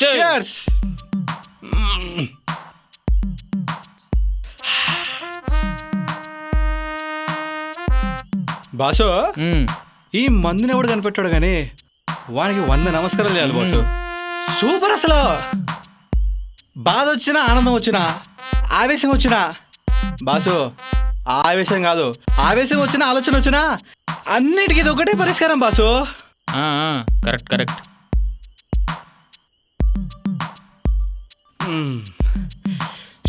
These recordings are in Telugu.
Cheers. బాసు ఈ మందుని ఎవడు కనిపెట్టాడు కానీ వానికి 100 నమస్కారాలు చేయాలి బాసు. సూపర్ అసలు. బాధ వచ్చినా ఆనందం వచ్చినా ఆవేశం వచ్చినా బాసు ఆవేశం కాదు ఆవేశం వచ్చినా ఆలోచన వచ్చినా అన్నిటికీ ఇది ఒకటే పరిష్కారం బాసు. కరెక్ట్.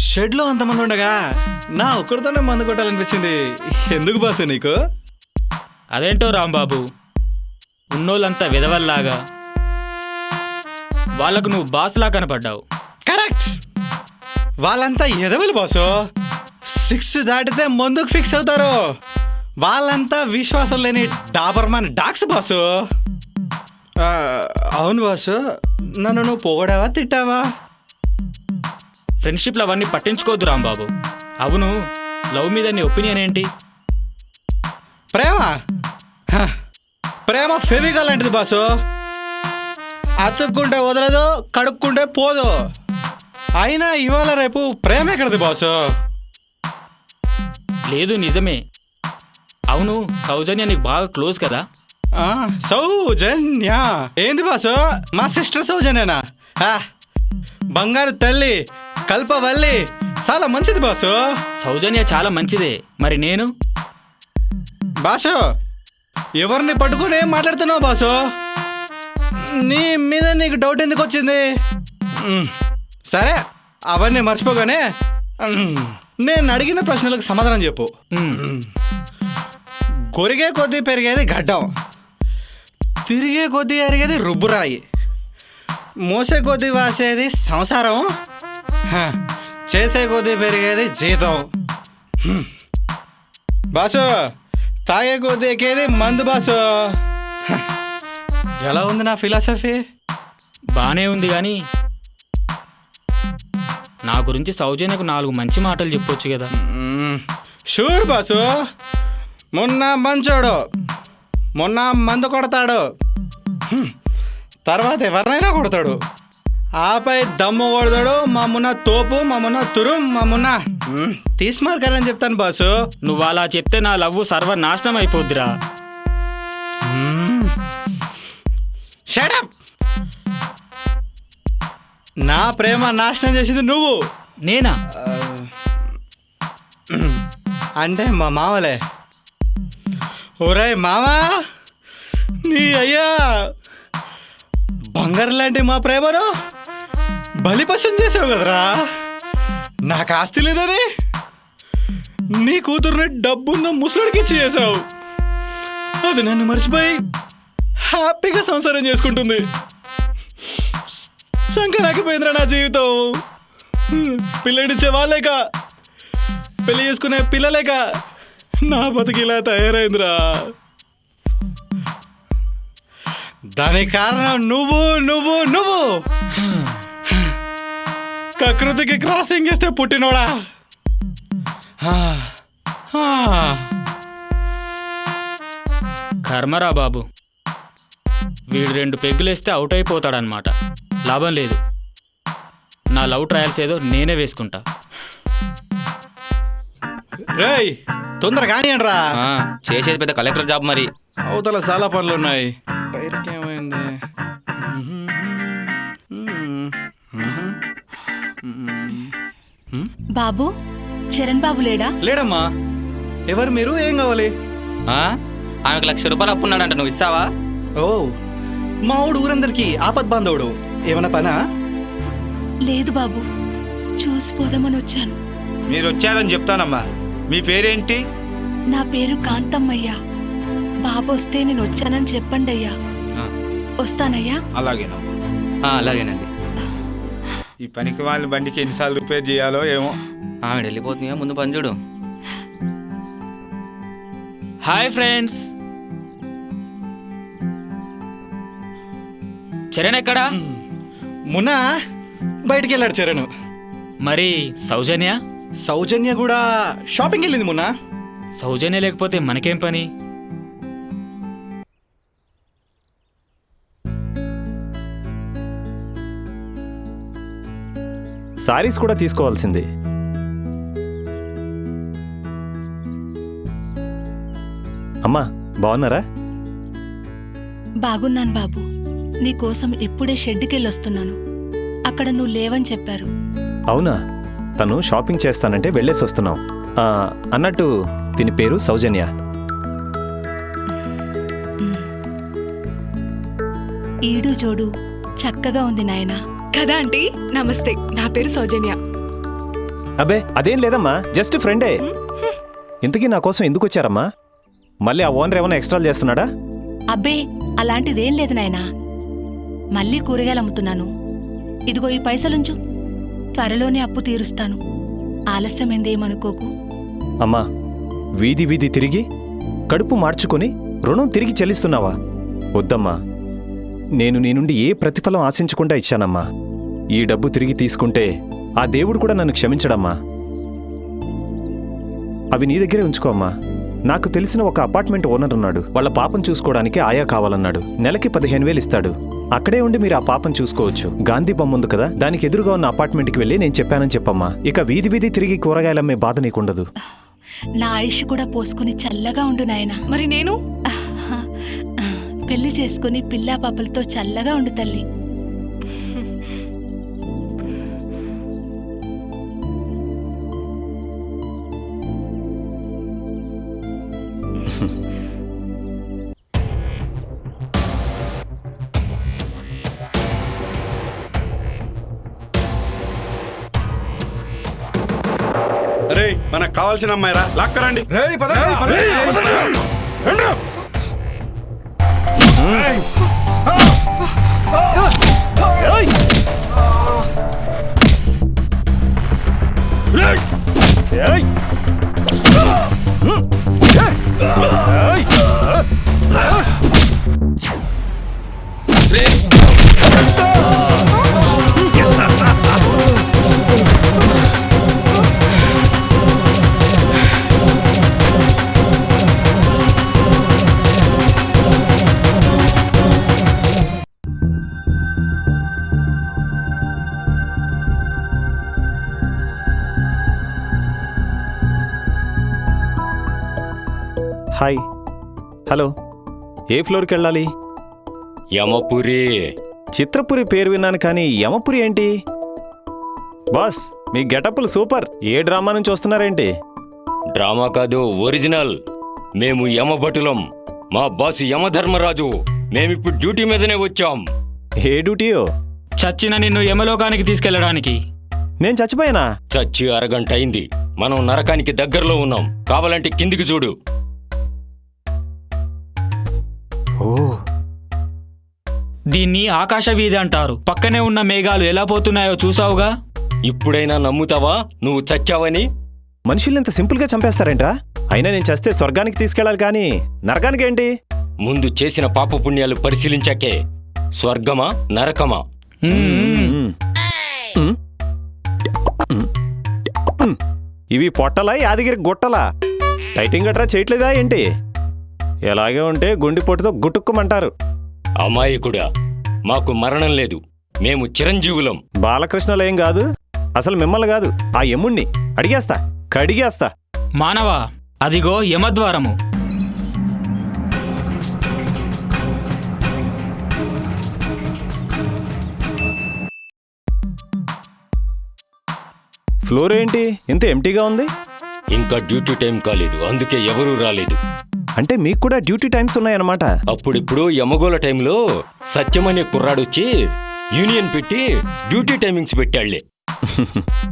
షెడ్లో అంతమంది ఉండగా నా ఒక్కడితోనే మందు కొట్టాలనిపించింది. ఎందుకు బాసు నీకు? అదేంటో రాంబాబు, ఉన్నోళ్ళంతా విధవల్లాగా వాళ్ళకు నువ్వు బాస్లా కనపడ్డావు. కరెక్ట్. వాళ్ళంతా ఎదవలు బాసు. 6 దాటితే ముందుకు ఫిక్స్ అవుతారు. వాళ్ళంతా విశ్వాసం లేని డాబర్మాన్ డాక్స్ బాసు. అవును బాసు, నన్ను నువ్వు పొగడావా తిట్టావా? ఫ్రెండ్షిప్లు అవన్నీ పట్టించుకోవద్దు రాంబాబు. అవును, లవ్ మీద నీ ఒపీనియన్ ఏంటి? ప్రేమ ఫెవికాల్ లాంటిది బాసు. అతుక్కుంటే వదలదు, కడుక్కుంటే పోదు. అయినా ఇవాళ రేపు ప్రేమ ఎక్కడది బాసు? లేదు, నిజమే. అవును, సౌజన్య నీకు బాగా క్లోజ్ కదా? సౌజన్య ఏంది బాసు? మా సిస్టర్ సౌజన్యనా? బంగారు తల్లి, కల్పవల్లి, చాలా మంచిది బాసు. సౌజన్య చాలా మంచిదే. మరి నేను? బాసు ఎవరిని పట్టుకుని ఏం మాట్లాడుతున్నావు బాసు? నీ మీద నీకు డౌట్ ఎందుకు వచ్చింది? సరే, అవన్నీ మర్చిపోగానే నేను అడిగిన ప్రశ్నలకు సమాధానం చెప్పు. కొరిగే కొద్దీ పెరిగేది గడ్డం, తిరిగే కొద్దీ అరిగేది రుబ్బురాయి, మోసే కొద్దీ వాసేది సంసారం, చేసే కొద్దీ పెరిగేది జీతం. బాసు తాగే కొద్దీ ఎక్కేది మందు బాసు. ఎలా ఉంది నా ఫిలాసఫీ? బానే ఉంది, కానీ నా గురించి సౌజన్యకు 4 మంచి మాటలు చెప్పొచ్చు కదా. Sure boss. మొన్న మంచోడు, మొన్న మందు కొడతాడు, తర్వాత ఎవరినైనా కొడతాడు, ఆపై దమ్ము కొడతాడు. మమ్మున్న తోపు, మమ్మున్న తురుం, మమ్మున్న తీసుమార్కారని చెప్తాను బాసు. నువ్వు అలా చెప్తే నా లవ్ సర్వనాశనం అయిపోద్దిరా. Shut up. నా ప్రేమ నాశనం చేసింది నువ్వు. నేనా? అంటే మా మామలే. ఒరే మామా, నీ అయ్యా బంగారు లాంటి మా ప్రేమను బలిపశం చేసావు కదరా. నాకు ఆస్తి లేదని నీ కూతుర్ని డబ్బున్న ముసలుడికి ఇచ్చి చేసావు. అది నన్ను మర్చిపోయి హ్యాపీగా సంసారం చేసుకుంటుంది. సంకరాకపోయిందిరా నా జీవితం. పిల్లడిచ్చే వాళ్ళేక, పెళ్లి చేసుకునే పిల్లలేక నా బతికిలా తయారైందిరా. దానికి కారణం నువ్వు నువ్వు నువ్వు ప్రకృతికి క్రాసింగ్ చేస్తే పుట్టినోడా. కర్మరా బాబు, వీడు 2 పెగ్గులేస్తే అవుట్ అయిపోతాడనమాట. లాభం లేదు. నా లవ్ ట్రయల్స్ ఏదో నేనే వేసుకుంటా. రేయ్ తొందర కానియండి రా. చేసేది పెద్ద కలెక్టర్ జాబ్ మరి. అవతల చాలా పనులు ఉన్నాయి. పైరుకి ఏమైంది? బాబు, చరణ్ బాబు లేడా? లేడమ్మా. ఎవరు మీరు? ఏం కావాలి? ఆమెకు 1,00,000 రూపాయలు అప్పున్నాడంట, నువ్వు ఇస్తావా? ఓ, మా ఊడు ఊరందరికి ఆపద్ బాంధవుడు. ఏమన్నా పనా? లేదు బాబు, చూసిపోదామని వచ్చాను. మీరు వచ్చారని చెప్తానమ్మా. మీ పేరేంటి? నా పేరు కాంతమ్మయ్యా. బాబు వస్తే నేను వచ్చానని చెప్పండి అయ్యా. వస్తానయ్యా. అలాగేనమ్మా. అలాగేనండి. ఈ పనికి వాళ్ళ బండికి ఎన్నిసార్లు రిపేర్ చేయాలో ఏమో. ఆమె వెళ్ళిపోతుందా, ముందు పని చూడు. Hi friends. చరణ్ ఎక్కడా? మొన్న బయటికి వెళ్ళాడు చరణ్. మరి సౌజన్య? సౌజన్య కూడా షాపింగ్కి వెళ్ళింది మొన్న. సౌజన్య లేకపోతే మనకేం పని? సారీస్ కూడా తీసుకోవాల్సింది. అమ్మా బాగున్నారా? బాగున్నాను బాబు. నీకోసం ఇప్పుడే షెడ్డుకెళ్ళొస్తున్నాను. అక్కడ నువ్వు లేవని చెప్పారు. అవునా? తను షాపింగ్ చేస్తానంటే వెళ్ళేసి వస్తున్నాం. అన్నట్టు దీని పేరు సౌజన్య. ఈడు జోడు చక్కగా ఉంది నాయనా. కదా ఆంటీ, నమస్తే. నా పేరు సౌజన్య. అబే అదేం లేదమ్మా, జస్ట్ ఫ్రెండే. ఇంతకీ నా కోసం ఎందుకు వచ్చారమ్మా? మళ్ళీ ఆ ఓనర్ ఏమైనా ఎక్స్ట్రాలు చేస్తున్నాడా? అబ్బే అలాంటిదేం లేదు నాయనా. మళ్ళీ కూరగాయలు అమ్ముతున్నాను. ఇదిగో ఈ పైసలుంచు. త్వరలోనే అప్పు తీరుస్తాను. ఆలస్యమైందేమనుకోకు. అమ్మా, వీధి వీధి తిరిగి కడుపు మార్చుకొని రుణం తిరిగి చెల్లిస్తున్నావా? వద్దమ్మా, నేను నీ నుండి ఏ ప్రతిఫలం ఆశించకుండా ఇచ్చానమ్మా. ఈ డబ్బు తిరిగి తీసుకుంటే ఆ దేవుడు కూడా నన్ను క్షమించడమ్మా. అవి నీ దగ్గరే ఉంచుకో అమ్మా. నాకు తెలిసిన ఒక అపార్ట్మెంట్ ఓనర్ ఉన్నాడు. వాళ్ళ పాపం చూసుకోవడానికి ఆయా కావాలన్నాడు. నెలకి 15,000 ఇస్తాడు. అక్కడే ఉండి మీరు ఆ పాపం చూసుకోవచ్చు. గాంధీ బొమ్మ ఉంది కదా, దానికి ఎదురుగా ఉన్న అపార్ట్మెంట్కి వెళ్ళి నేను చెప్పానని చెప్పమ్మా. ఇక వీధి వీధి తిరిగి కూరగాయలమ్మే బాధ నీకుండదు. నా ఆయుష్ కూడా పోసుకుని చల్లగా ఉండు నాయనా. మరి నేను పెళ్లి చేసుకుని పిల్లా పాపలతో చల్లగా ఉండు తల్లి. అరే మనకు కావాల్సిన అమ్మాయిరా, లాక్కరండి. Hi, hello. ఏ ఫ్లోర్కి వెళ్ళాలి? యమపురి. చిత్రపురి పేరు విన్నాను కానీ యమపురి ఏంటి? బాస్, మీ గెటప్లు సూపర్. ఏ డ్రామా నుంచి వస్తున్నారేంటి? డ్రామా కాదు, ఒరిజినల్. మేము యమభటులం. మా బాసు యమధర్మరాజు. మేమిప్పుడు డ్యూటీ మీదనే వచ్చాం. ఏ డ్యూటీయో? చచ్చిన నిన్ను యమలోకానికి తీసుకెళ్లడానికి. నేను చచ్చిపోయానా? చచ్చి అరగంట అయింది. మనం నరకానికి దగ్గరలో ఉన్నాం. కావాలంటే కిందికి చూడు. ఓ, దీన్ని ఆకాశ వీధి అంటారు. పక్కనే ఉన్న మేఘాలు ఎలా పోతున్నాయో చూసావుగా. ఇప్పుడైనా నమ్ముతావా నువ్వు చచ్చావని? మనుషుల్ని ఇంత సింపుల్గా చంపేస్తారేంట్రా? అయినా నేను చస్తే స్వర్గానికి తీసుకెళ్ళాలి కానీ నరకానికి ఏంటి? ముందు చేసిన పాపపుణ్యాలు పరిశీలించాకే స్వర్గమా నరకమా? ఇవి పొట్టలా యాదగిరి గుట్టలా? టైటింగ్ గట్రా చేయట్లేదా ఏంటి? ఎలాగే ఉంటే గుండెపోటుతో గుటుక్కుమంటారు. అమాయకుడా, మాకు మరణం లేదు. మేము చిరంజీవులం. బాలకృష్ణలేం కాదు, అసలు మిమ్మల్ని కాదు, ఆ యముణ్ణి అడిగేస్తా, కడిగేస్తా. మానవా, అదిగో యమద్వారము. ఫ్లోర్ ఏంటి ఇంత ఎంటీగా ఉంది? ఇంకా డ్యూటీ టైం కాలేదు, అందుకే ఎవరూ రాలేదు. అంటే మీకు కూడా డ్యూటీ టైమ్స్ ఉన్నాయన్నమాట. అప్పుడిప్పుడు యమగోళ టైంలో సత్యం అనే కుర్రాడొచ్చి యూనియన్ పెట్టి డ్యూటీ టైమింగ్స్ పెట్టాళ్లే.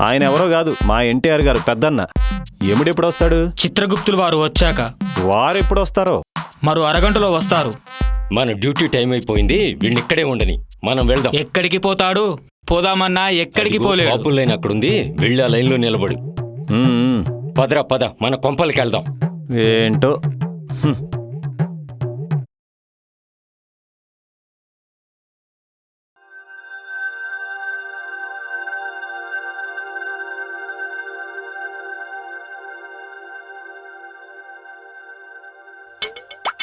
ఆయన ఎవరో కాదు, మా ఎన్టీఆర్ గారు పెద్దన్న. ఎముడెప్పుడు వస్తాడు? చిత్రగుప్తులు వారు వచ్చాక. వారెప్పుడు వస్తారో? మరో అరగంటలో వస్తారు. మన డ్యూటీ టైం అయిపోయింది, వీడిని ఇక్కడే ఉండని. మనం వెళ్దాం. ఎక్కడికి పోతాడు? పోదామన్నా ఎక్కడికి పోలేడు. కాపుల లైన్ అక్కడుంది, వెళ్ళి ఆ లైన్లో నిలబడు. పదరా పద, మన కొంపలకి వెళ్దాం. ఏంటో.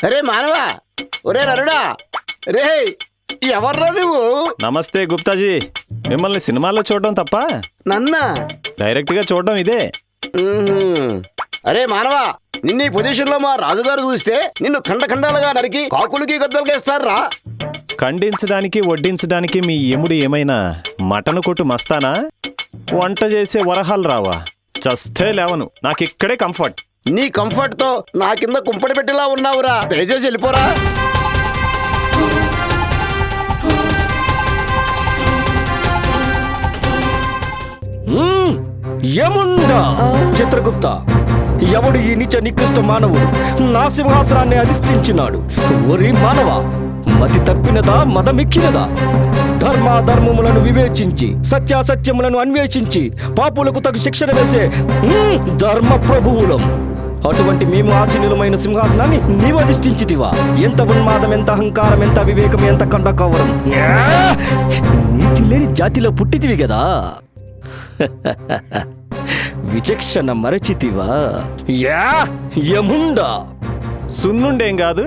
అరే మానవా, ఒరే నరుడా, రే ఎవర్రా నువ్వు? నమస్తే గుప్తాజీ. మిమ్మల్ని సినిమాల్లో చూడడం తప్ప నన్నా డైరెక్ట్గా చూడడం ఇదే. అరే మానవా, నిన్న ఈ పొజిషన్ లో మా రాజుగారు చూస్తే నిన్ను ఖండఖండాలుగా నరికి కాకులకి గద్దలకి వేస్తారా? ఖండించడానికి వడ్డించడానికి మీ ఎముడు ఏమైనా మటన్ కొట్టు మస్తానా? వంట చేసే వరహాలు రావా? చస్తే లేవను, నాకిక్కడే కంఫర్ట్. నీ కంఫర్ట్ తో నా కింద కుంపడి పెట్టేలా ఉన్నావురా. దయచేసి వెళ్ళిపోరా. యముండా చిత్రగుప్త, ఎవడు ఈ నీచ నికృష్ట మానవుడు నా సింహాసనాన్ని అధిష్ఠించినాడు? ఓరి మానవ, మతి తప్పినదా మదమెక్కినదా? ధర్మాధర్మములను వివేచించి సత్యాసత్యములను అన్వేషించి పాపులకు తగు శిక్షణ వేసే ధర్మ ప్రభువులం. అటువంటి మేము ఆసీనులమైన సింహాసనాన్ని నీవు అధిష్ఠించితివా? ఎంత ఉన్మాదం, ఎంత అహంకారం, ఎంత వివేకం, ఎంత కండకవరం! నీతి లేని జాతిలో పుట్టితివి గదా. విచక్షణ మరచితివా? యముండా సున్నుండేం కాదు,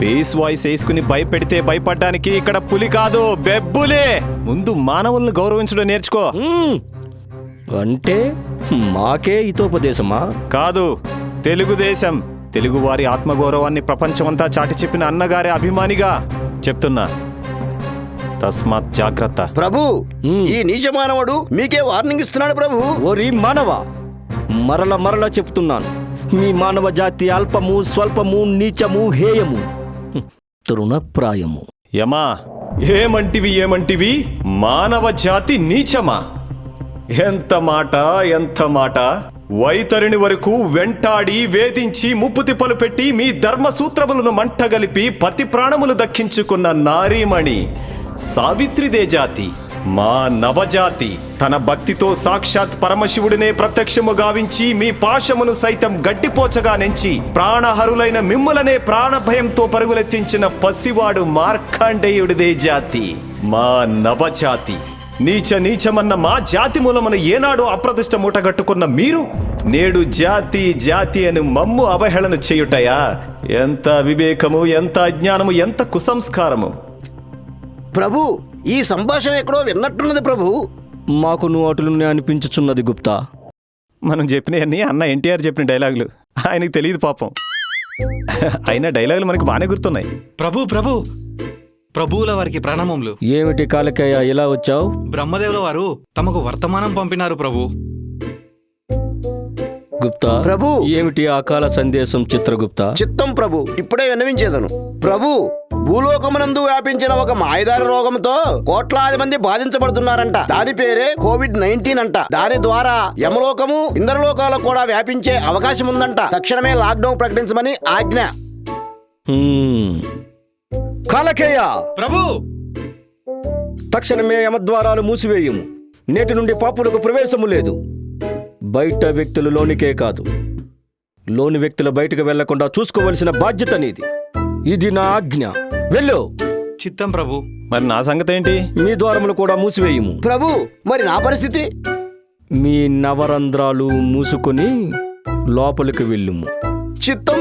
బేస్ వాయిస్ వేసుకుని భయపెడితే భయపడ్డానికి ఇక్కడ పులి కాదు, బెబ్బులే. ముందు మానవులను గౌరవించడం నేర్చుకో. అంటే మాకే హితోపదేశమా? కాదు, తెలుగుదేశం, తెలుగువారి ఆత్మగౌరవాన్ని ప్రపంచమంతా చాటి చెప్పిన అన్నగారి అభిమానిగా చెప్తున్నా. తస్మాత్ జాగ్రత్త. ప్రభు, ఈ నీచ మానవుడు మీకే వార్నింగ్ ఇస్తున్నాడు ప్రభు. ఓరి మానవ, మరల చెప్తున్నాను, మీ మానవ జాతి అల్పము, స్వల్పము, నీచము, హేయము, తృణప్రాయము. యమా, ఏమంటివి? మానవ జాతి నీచమా? ఎంత మాట! వైతరిని వరకు వెంటాడి వేధించి ముప్పు తిప్పలు పెట్టి మీ ధర్మసూత్రములను మంటగలిపి పతి ప్రాణములు దక్కించుకున్న నారీమణి సావిత్రిదే జాతి. మా నవజాతి తన భక్తితో సాక్షాత్ పరమశివుడినే ప్రత్యక్షము గావించి మీ పాశమును సైతం గడ్డిపోచగా నెంచి ప్రాణహరులైన మిమ్ములనే ప్రాణభయంతో పరుగులెత్తించిన పసివాడు మార్కాండేయుడిదే జాతి. మా నవజాతి నీచమన్న మా జాతి మూలమున ఏనాడు అప్రతిష్ట మూటగట్టుకున్న మీరు నేడు జాతి అని మమ్ము అవహేళన చేయుటయా? ఎంత వివేకము, ఎంత అజ్ఞానము, ఎంత కుసంస్కారము! ప్రభు, ఈ సంభాషణ ఎక్కడో విన్నట్టున్నది ప్రభు. మాకు నువ్వు అటులునే అనిపించుచున్నది గుప్తా. మనం చెప్పినవన్నీ అన్న ఎన్టీఆర్ చెప్పిన డైలాగులు, ఆయనకి తెలియదు పాపం. అయినా డైలాగులు మనకి బాగానే గుర్తున్నాయి. ప్రభువుల వారికి ప్రణామములు. ఏమిటి కాలకయ్య, ఇలా వచ్చావు? బ్రహ్మదేవుల వారు తమకు వర్తమానం పంపినారు ప్రభు. గుప్తా, ప్రభు, ఏమిటి అకాల సందేశం? చిత్రగుప్త చిత్తం ప్రభు, ఇప్పుడే విన్నవించేదను. ప్రభు, భూలోకమునందు వ్యాపించిన ఒక మాయదారి రోగంతో కోట్లాది మంది బాధించబడుతున్నారంట. దాని పేరే COVID-19 అంట. దాని ద్వారా యమలోకము, ఇంద్రలోకాలకు కూడా వ్యాపించే అవకాశం ఉందంట. తక్షణమే లాక్డౌన్ ప్రకటించమని ఆజ్ఞ. కాలకేయ ప్రభు, తక్షణమే యమద్వారాలు మూసివేయము. నేటి నుండి పాపులకు ప్రవేశము లేదు. బయట వ్యక్తులు లోనికే కాదు, లోని వ్యక్తులు బయటకు వెళ్లకుండా చూసుకోవలసిన బాధ్యత నీది. ఇది నా ఆజ్ఞ. వెళ్ళు. చిత్తం ప్రభు. మరి నా సంగతి ఏంటి? మీ ద్వారములు కూడా మూసివేయము. ప్రభు, మరి నా పరిస్థితి? మీ నవరంధ్రాలు మూసుకొని లోపలికి వెళ్ళుము. చిత్తం